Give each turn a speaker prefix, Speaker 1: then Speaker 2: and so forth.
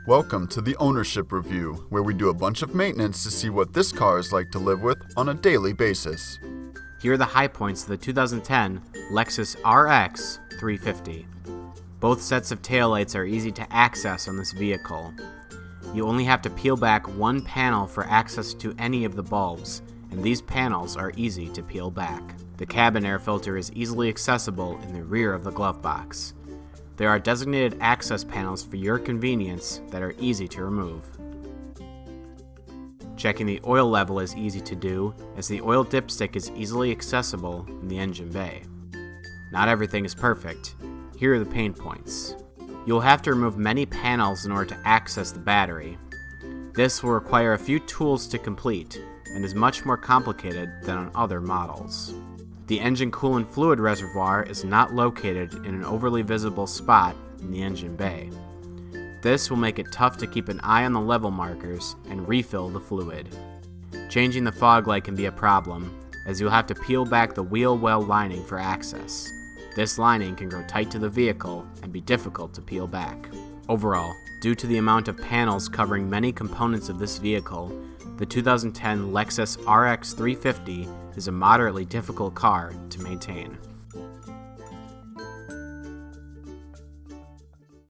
Speaker 1: Welcome to the Ownership Review, where we do a bunch of maintenance to see what this car is like to live with on a daily basis.
Speaker 2: Here are the high points of the 2010 Lexus RX350. Both sets of taillights are easy to access on this vehicle. You only have to peel back one panel for access to any of the bulbs, and these panels are easy to peel back. The cabin air filter is easily accessible in the rear of the glove box. There are designated access panels for your convenience that are easy to remove. Checking the oil level is easy to do, as the oil dipstick is easily accessible in the engine bay. Not everything is perfect. Here are the pain points. You'll have to remove many panels in order to access the battery. This will require a few tools to complete, and is much more complicated than on other models. The engine coolant fluid reservoir is not located in an overly visible spot in the engine bay. This will make it tough to keep an eye on the level markers and refill the fluid. Changing the fog light can be a problem, as you'll have to peel back the wheel well lining for access. This lining can grow tight to the vehicle and be difficult to peel back. Overall, due to the amount of panels covering many components of this vehicle, the 2010 Lexus RX350 is a moderately difficult car to maintain.